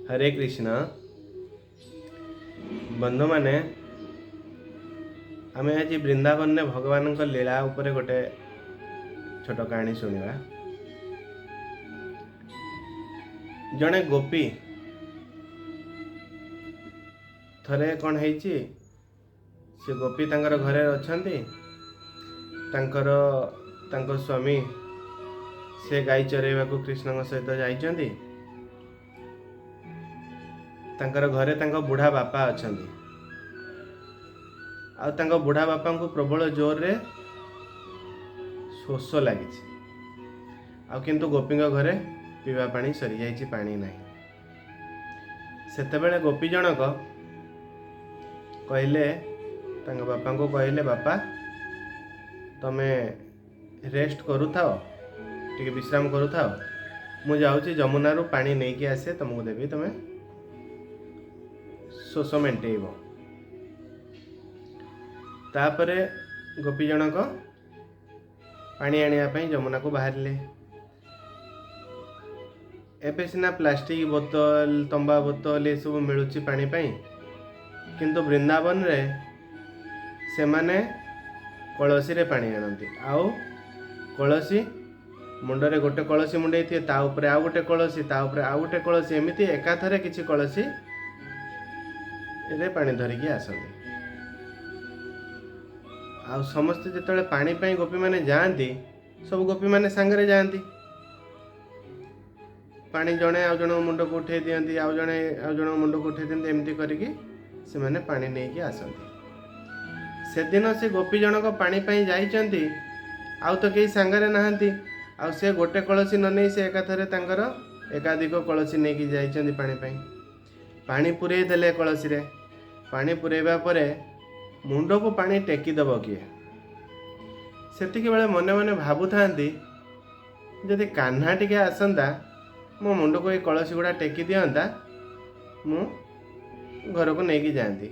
हरे कृष्ण बंधु माने आम आज वृंदावन ने भगवान लीला उपरे गोटे छोट कहानी शुणा। जड़े गोपी थरे कौन है से गोपी तांकर घरे अच्छी तांको स्वामी से गाई चरेवा को कृष्ण सहित जाइछन्ति। तांकर घरे तांको बुढ़ा बापा अच्छन्ति आ तांको बुढ़ा बापा को प्रबल जोर रे शोष लगी आ किंतु गोपी घरे पीवा पानी सरी जाइछि, पानी नहीं। सेतेबेले गोपी जनक कहले तांको बापा को कहले बापा तमे रेस्ट करूथाओ, टिके विश्राम करूथाओ, मु जाउछि जमुना रू पानी नहीं कि आसे तुमको देवी, तमे शोष मेंटेब। तापरे गोपी जनक पानी आनिया जमुना को बाहरिले। एबे सिना प्लास्टिक बोतल तंबा बोतल ये सब मिलुची पानी पाई, किंतु वृंदावन रे से माने कलसी रे पानी आनती। आउ कलसी मुंडरे गोटे कलसी मुंडे थी, ता ऊपर आउ गोटे कलसी, ता ऊपर आउ गोटे कलसी, एमिति एकाथरे किछि कलसी रे पानी धरिकी आसंती। आ समस्त जिते पानी पाई गोपी माने जाती, सब गोपी माने सांगरे जाती। पानी जड़े आउ जन मुंड को उठे दियंती, आउ जन मुंड को उठे दियंती, एमती करिकी से माने पानी नहीं कि आसंती। से दिन से गोपी जनक पानी पाई जाइचंती, आउ तो कई सांगरे नहांती। आउ से गोटे कलसी न नहीं से एकाथरे तांकर एकाधिक कलसी नहीं कि जाइचंती पानी पाई। पानी पुरे देले कलसी रे, पानी पुरेबा परे मुंड को पानी टेकी दब किए। सेतिके बेले मने मने भाबु थांती जदि कान्हा टिके आसंता मो मुंड को ये कलसी गुड़ा टेकी दियंता, मु घर को नहीं कि जाती।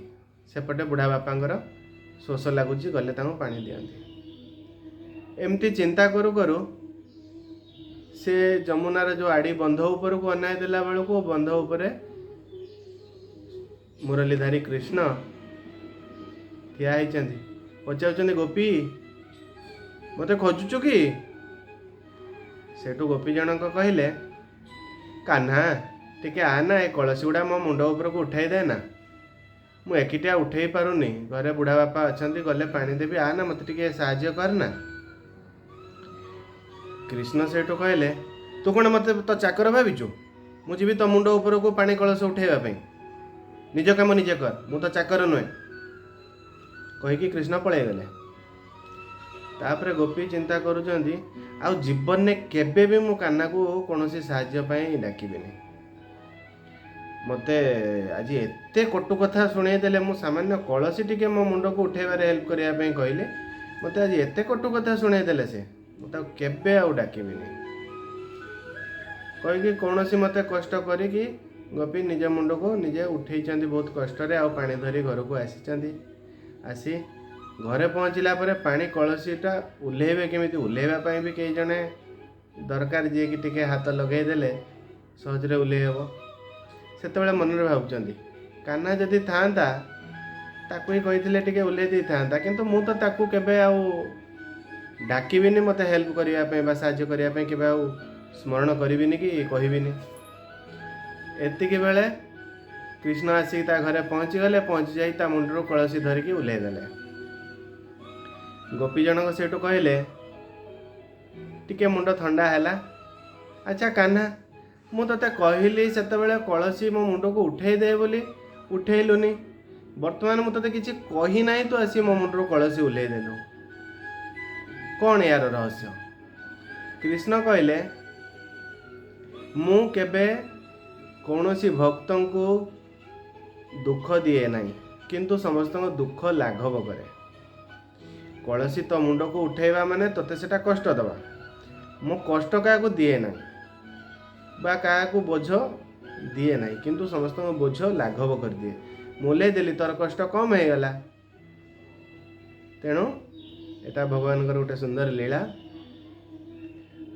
सेपटे बुढ़ा बापांकर शोष लगुच गले तांको पानी दियंती। एमती चिंता करू करू से जमुनार जो आड़ी बंध उपर को अनाई देला बेलू को बंध उपरे मुरलीधारी कृष्ण ठिया होइचंती। पचारुचंती गोपी मते खोजुचु कि? सेठू गोपी जनक कहले कान्हा टिके आना, ए कलसी गुड़ा मो मुंड उपर को उठाई देना, मु एकिटिया उठे पारुनी, घरे बुढ़ा बापा अच्छी गले पानी देवी, आना मत टिके साहाय्य करना। कृष्ण सेठू कहले तू कौन मत तो चाकर भाविचु, मु जीवी तो मुंड उपर को पानी कलश उठेवा, निज काम निजे कर, मु तो चाकर नुहे कहीकि कृष्ण पलि गले। तापरे गोपी चिंता करुचंती आ जीवन ने केबे भी मु कान्हा को कौनसी साहाय्य पाई डाकिबिनी। मते आज एते कटु कथा शुणे देले, मु सामान्य कलसी टिके मो मुंड को उठेबारे हेल्प करिया पई कहले, मते आज एते कटु कथा शुणे देले से मते केबे आउ डाकिबिनी कहीकि कौनसी मते कष्ट करिकि गोपी निज मुंड को निजे उठेइचंती बहुत कष्ट रे, आ पानी धरी घर को आसीचंती। आसी घरे पहुँचला पर पानी कलसीटा उल्हेबे केमिति, उल्हेबा पई भी कई जने दरकार जे कि टिके हाथ लगे देले सहजरे उल्हे हेबो। सेतेबेले मनरे भाबुचंती कान्हा जदि थांता ताकू ही कहिथिले टिके उल्हे दै थांता, किंतु मु तो ताकू केबे आउ डाकिबिनी, मते हेल्प करिया पई बा साहाय्य करिया पई केबे आउ स्मरण करिबिनी कि कहिबिनी। एतिके बेले कृष्ण आसिक ता घरे पहुँची गले, पहुँची जाई ता मुंडरू कलसी धरिकी उल्हे देले। गोपी जनक सेठू कहले टिके मुंड ठंडा हैला, अच्छा कान्हा मु तते कहली सेतेबेले कलसी मो मुंड को उठेई दे बोली, उठेइलुनी, वर्तमान मु तते किछि कही नाही, तो आसी मो मुंडरू कलसी उल्हे देलु, कौन यार रहस्य? कृष्ण कहले मु केबे कौनसी भक्तों को दुख दिए नहीं, किंतु समस्त दुख लाघव करे। कलसी तो मुंड को उठेवा माने तोते सेटा कष्ट दबा, मु कष्ट क्या दिए ना बा क्या बोझ दिए ना, किंतु समस्त बोझ लाघव कर दिए। मुले देली तोर कष्ट कम हो गला। तेणु एटा भगवान गोटे सुंदर लीला।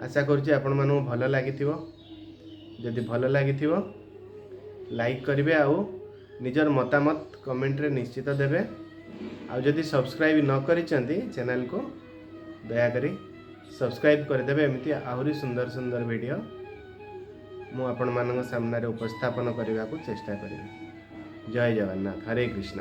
आशा करुच्ची आपण मानू भल लगी, जदि भल लगी लाइक करेंगे आउ निजर मतामत कमेंट रे निश्चित देवे। आउ जदि सब्सक्राइब न करिसेंती चैनल को दया करी सब्सक्राइब करदेवे। एमती आहरी सुंदर सुंदर वीडियो मु आपण मानक सामने उपस्थापन करने को चेष्टा करी। जय जगन्नाथ, हरे कृष्ण।